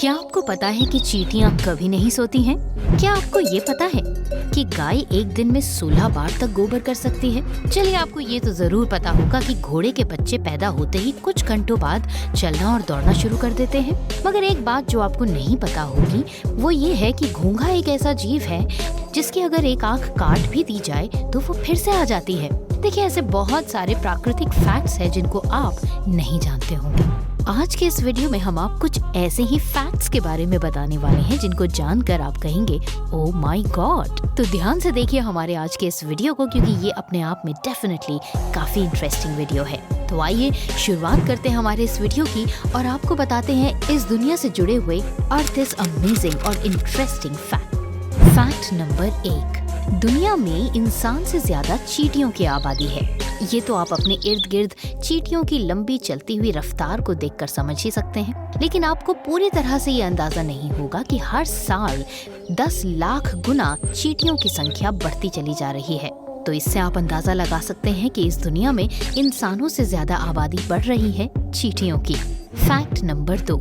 क्या आपको पता है कि चींटियां कभी नहीं सोती हैं? क्या आपको ये पता है कि गाय एक दिन में 16 बार तक गोबर कर सकती है? चलिए, आपको ये तो जरूर पता होगा कि घोड़े के बच्चे पैदा होते ही कुछ घंटों बाद चलना और दौड़ना शुरू कर देते हैं। मगर एक बात जो आपको नहीं पता होगी वो ये है कि घोंघा एक ऐसा जीव है जिसकी अगर एक आंख काट भी दी जाए तो वो फिर से आ जाती है। देखिए, ऐसे बहुत सारे प्राकृतिक फैक्ट्स हैं जिनको आप नहीं जानते होंगे। आज के इस वीडियो में हम आप कुछ ऐसे ही फैक्ट्स के बारे में बताने वाले हैं जिनको जानकर आप कहेंगे ओह माय गॉड। तो ध्यान से देखिए हमारे आज के इस वीडियो को, क्योंकि ये अपने आप में डेफिनेटली काफी इंटरेस्टिंग वीडियो है। तो आइए शुरुआत करते हैं हमारे इस वीडियो की और आपको बताते हैं इस दुनिया से जुड़े हुए अर्थ इज अमेजिंग और इंटरेस्टिंग फैक्ट। फैक्ट नंबर 1, दुनिया में इंसान से ज्यादा चींटियों की आबादी है। ये तो आप अपने इर्द गिर्द चींटियों की लंबी चलती हुई रफ्तार को देखकर समझ ही सकते हैं, लेकिन आपको पूरी तरह से ये अंदाजा नहीं होगा कि हर साल 10 लाख गुना चींटियों की संख्या बढ़ती चली जा रही है। तो इससे आप अंदाजा लगा सकते हैं कि इस दुनिया में इंसानों से ज्यादा आबादी बढ़ रही है चींटियों की। फैक्ट नंबर 2,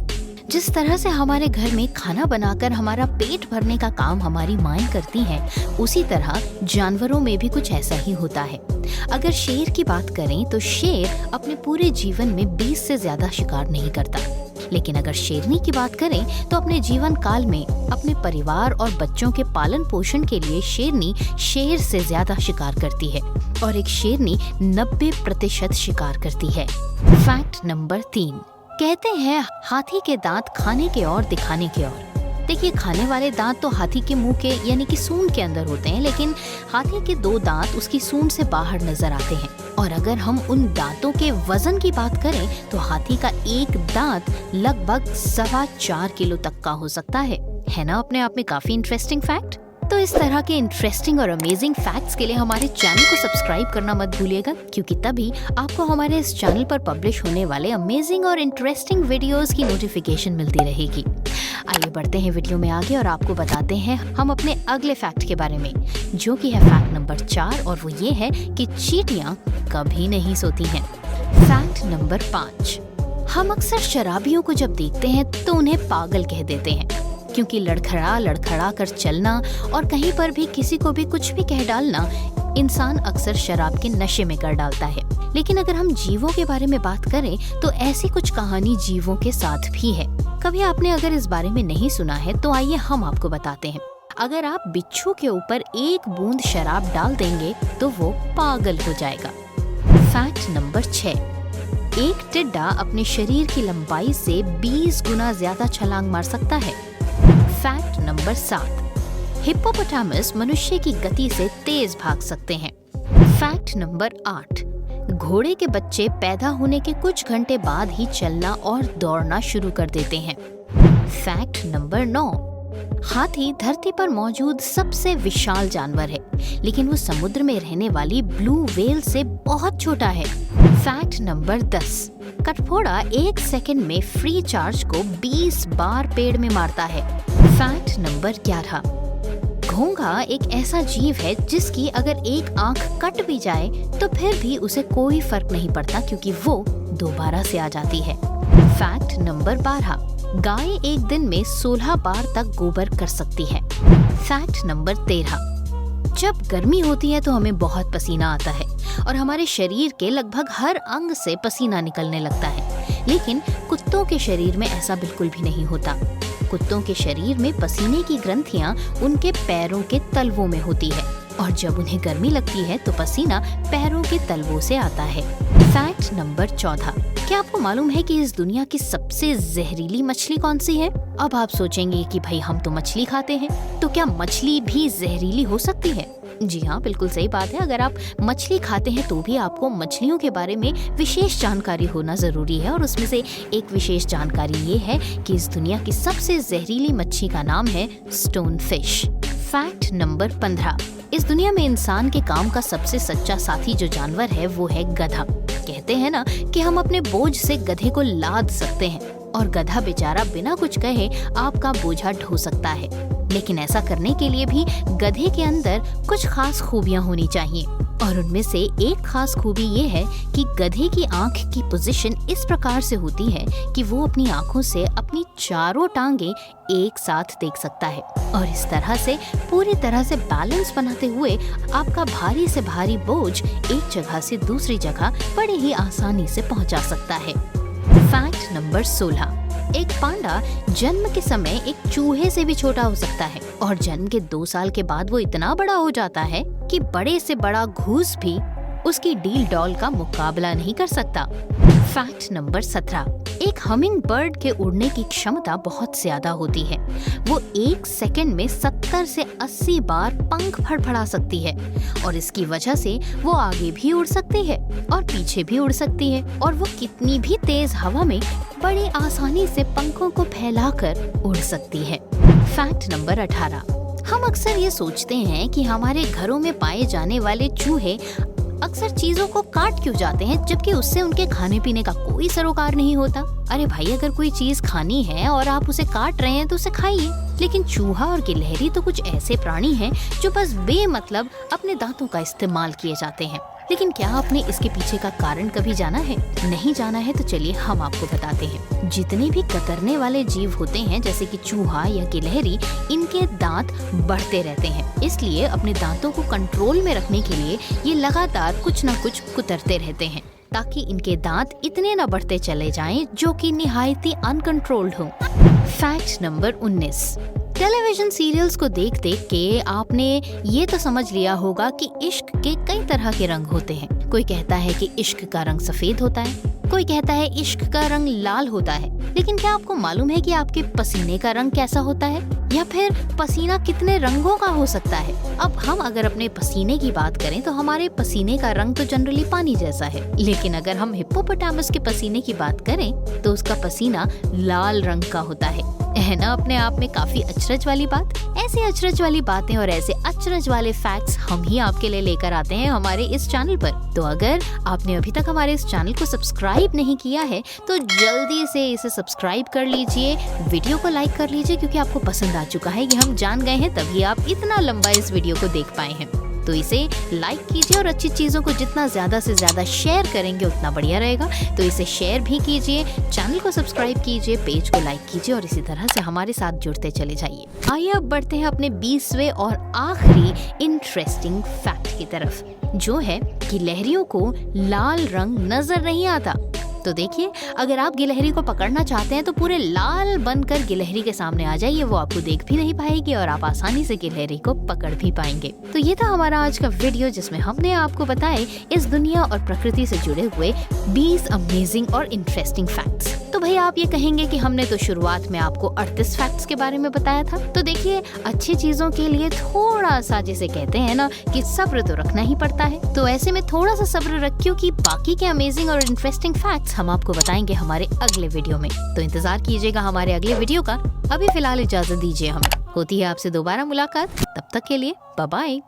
जिस तरह से हमारे घर में खाना बनाकर हमारा पेट भरने का काम हमारी माएं करती हैं, उसी तरह जानवरों में भी कुछ ऐसा ही होता है। अगर शेर की बात करें तो शेर अपने पूरे जीवन में 20 से ज्यादा शिकार नहीं करता, लेकिन अगर शेरनी की बात करें तो अपने जीवन काल में अपने परिवार और बच्चों के पालन पोषण के लिए शेरनी शेर से ज्यादा शिकार करती है और एक शेरनी 90% शिकार करती है। फैक्ट नंबर 3, कहते हैं हाथी के दांत खाने के और दिखाने के और। देखिए, खाने वाले दांत तो हाथी के मुंह के यानी कि सूंड के अंदर होते हैं, लेकिन हाथी के 2 दांत उसकी सूंड से बाहर नजर आते हैं। और अगर हम उन दांतों के वजन की बात करें तो हाथी का एक दांत लगभग 4.25 किलो तक का हो सकता है ना? अपने आप में काफी इंटरेस्टिंग फैक्ट। तो इस तरह के इंटरेस्टिंग और अमेजिंग फैक्ट्स के लिए हमारे चैनल को सब्सक्राइब करना मत भूलिएगा, क्योंकि तभी आपको हमारे इस चैनल पर पब्लिश होने वाले अमेजिंग और इंटरेस्टिंग वीडियोस की नोटिफिकेशन मिलती रहेगी। आइए बढ़ते हैं वीडियो में आगे और आपको बताते हैं हम अपने अगले फैक्ट के बारे में, जो कि है फैक्ट नंबर 4, और वो ये है कि चींटियां कभी नहीं सोती हैं। फैक्ट नंबर 5, हम अक्सर शराबियों को जब देखते हैं तो उन्हें पागल कह देते हैं, क्योंकि लड़खड़ा कर चलना और कहीं पर भी किसी को भी कुछ भी कह डालना इंसान अक्सर शराब के नशे में कर डालता है। लेकिन अगर हम जीवों के बारे में बात करें तो ऐसी कुछ कहानी जीवों के साथ भी है। कभी आपने अगर इस बारे में नहीं सुना है तो आइए हम आपको बताते हैं। अगर आप बिच्छू के ऊपर 1 बूंद शराब डाल देंगे तो वो पागल हो जाएगा। फैक्ट नंबर 6, एक टिड्डा अपने शरीर की लंबाई से 20 गुना ज्यादा छलांग मार सकता है। फैक्ट नंबर 7, हिप्पोपोटामस मनुष्य की गति से तेज भाग सकते हैं। फैक्ट नंबर 8, घोड़े के बच्चे पैदा होने के कुछ घंटे बाद ही चलना और दौड़ना शुरू कर देते हैं। फैक्ट नंबर 9, हाथी धरती पर मौजूद सबसे विशाल जानवर है, लेकिन वो समुद्र में रहने वाली ब्लू व्हेल से बहुत छोटा है। फैक्ट नंबर 10, कठफोड़ा 1 सेकंड में फ्री चार्ज को 20 बार पेड़ में मारता है। फैक्ट नंबर 11, घोंघा एक ऐसा जीव है जिसकी अगर एक आंख कट भी जाए तो फिर भी उसे कोई फर्क नहीं पड़ता, क्योंकि वो दोबारा से आ जाती है। फैक्ट नंबर 12, गाय एक दिन में 16 बार तक गोबर कर सकती है। फैक्ट नंबर 13, जब गर्मी होती है तो हमें बहुत पसीना आता है और हमारे शरीर के लगभग हर अंग से पसीना निकलने लगता है, लेकिन कुत्तों के शरीर में ऐसा बिल्कुल भी नहीं होता। कुत्तों के शरीर में पसीने की ग्रंथियां उनके पैरों के तलवों में होती है और जब उन्हें गर्मी लगती है तो पसीना पैरों के तलवों से आता है। फैक्ट नंबर 14, क्या आपको मालूम है कि इस दुनिया की सबसे जहरीली मछली कौन सी है? अब आप सोचेंगे कि भाई हम तो मछली खाते हैं, तो क्या मछली भी जहरीली हो सकती है? जी हाँ, बिल्कुल सही बात है। अगर आप मछली खाते हैं तो भी आपको मछलियों के बारे में विशेष जानकारी होना जरूरी है, और उसमें से एक विशेष जानकारी ये है कि इस दुनिया की सबसे जहरीली मच्छी का नाम है स्टोन फिश। फैक्ट नंबर 15, इस दुनिया में इंसान के काम का सबसे सच्चा साथी जो जानवर है वो है गधा। कहते हैं ना कि हम अपने बोझ से गधे को लाद सकते हैं, और गधा बेचारा बिना कुछ कहे आपका बोझा ढो सकता है, लेकिन ऐसा करने के लिए भी गधे के अंदर कुछ खास खूबियां होनी चाहिए। और उनमें से एक खास खूबी ये है कि गधे की आंख की पोजीशन इस प्रकार से होती है कि वो अपनी आंखों से अपनी चारों टांगे एक साथ देख सकता है और इस तरह से पूरी तरह से बैलेंस बनाते हुए आपका भारी से भारी बोझ एक जगह से दूसरी जगह बड़े ही आसानी से पहुंचा सकता है। Fact number 16। एक पांडा जन्म के समय एक चूहे से भी छोटा हो सकता है और जन्म के 2 साल के बाद वो इतना बड़ा हो जाता है कि बड़े से बड़ा घूस भी उसकी डील डॉल का मुकाबला नहीं कर सकता। Fact number 17। एक हमिंग बर्ड के उड़ने की क्षमता बहुत ज्यादा होती है। वो 1 सेकंड में 70 से 80 बार पंख फड़फड़ा सकती है और इसकी वजह से वो आगे भी उड़ सकती है और पीछे भी उड़ सकती है और वो कितनी भी तेज हवा में बड़ी आसानी से पंखों को फैलाकर उड़ सकती है। Fact number 18। हम अक्सर ये सोचते हैं कि हमारे घरों में पाए जाने वाले चूहे अक्सर चीजों को काट क्यों जाते हैं जबकि उससे उनके खाने पीने का कोई सरोकार नहीं होता। अरे भाई, अगर कोई चीज खानी है और आप उसे काट रहे हैं तो उसे खाइए। लेकिन चूहा और गिलहरी तो कुछ ऐसे प्राणी हैं जो बस बेमतलब अपने दांतों का इस्तेमाल किए जाते हैं। लेकिन क्या आपने इसके पीछे का कारण कभी जाना है? नहीं जाना है तो चलिए हम आपको बताते हैं। जितने भी कतरने वाले जीव होते हैं जैसे कि चूहा या गिलहरी, इनके दांत बढ़ते रहते हैं। इसलिए अपने दांतों को कंट्रोल में रखने के लिए ये लगातार कुछ न कुछ कुतरते रहते हैं ताकि इनके दांत इतने न बढ़ते चले जाएं जो कि निहायती अनकंट्रोल्ड हो। Fact number 19। टेलीविजन सीरियल्स को देख देख के आपने ये तो समझ लिया होगा कि इश्क के कई तरह के रंग होते हैं। कोई कहता है कि इश्क का रंग सफेद होता है, कोई कहता है इश्क का रंग लाल होता है। लेकिन क्या आपको मालूम है कि आपके पसीने का रंग कैसा होता है या फिर पसीना कितने रंगों का हो सकता है? अब हम अगर अपने पसीने की बात करें तो हमारे पसीने का रंग तो जनरली पानी जैसा है, लेकिन अगर हम हिप्पोपोटामस के पसीने की बात करें तो उसका पसीना लाल रंग का होता है ना? अपने आप में काफी अचरज वाली बात। ऐसे अचरज वाली बातें और ऐसे अचरज वाले फैक्ट्स हम ही आपके लिए लेकर आते हैं हमारे इस चैनल पर। तो अगर आपने अभी तक हमारे इस चैनल को सब्सक्राइब नहीं किया है तो जल्दी से इसे सब्सक्राइब कर लीजिए, वीडियो को लाइक कर लीजिए क्योंकि आपको पसंद आ चुका है, ये हम जान गए हैं, तभी आप इतना लंबा इस वीडियो को देख पाए हैं। तो इसे लाइक कीजिए और अच्छी चीजों को जितना ज्यादा से ज्यादा शेयर करेंगे उतना बढ़िया रहेगा। तो इसे शेयर भी कीजिए, चैनल को सब्सक्राइब कीजिए, पेज को लाइक कीजिए और इसी तरह से हमारे साथ जुड़ते चले जाइए। आइए अब बढ़ते हैं अपने 20वें और आखिरी इंटरेस्टिंग फैक्ट की तरफ, जो है कि गिलहरियों को लाल रंग नजर नहीं आता। तो देखिए, अगर आप गिलहरी को पकड़ना चाहते हैं तो पूरे लाल बनकर गिलहरी के सामने आ जाइए, वो आपको देख भी नहीं पाएगी और आप आसानी से गिलहरी को पकड़ भी पाएंगे। तो ये था हमारा आज का वीडियो जिसमें हमने आपको बताए इस दुनिया और प्रकृति से जुड़े हुए 20 अमेजिंग और इंटरेस्टिंग फैक्ट्स। तो भाई आप ये कहेंगे कि हमने तो शुरुआत में आपको 38 फैक्ट्स के बारे में बताया था। तो देखिए, अच्छी चीजों के लिए थोड़ा सा, जिसे कहते हैं ना कि सब्र तो रखना ही पड़ता है। तो ऐसे में थोड़ा सा सब्र रखियो कि बाकी के अमेजिंग और इंटरेस्टिंग फैक्ट्स हम आपको बताएंगे हमारे अगले वीडियो में। तो इंतजार कीजिएगा हमारे अगले वीडियो का। अभी फिलहाल इजाजत दीजिए हमें। होती है आपसे दोबारा मुलाकात, तब तक के लिए बाय बाय।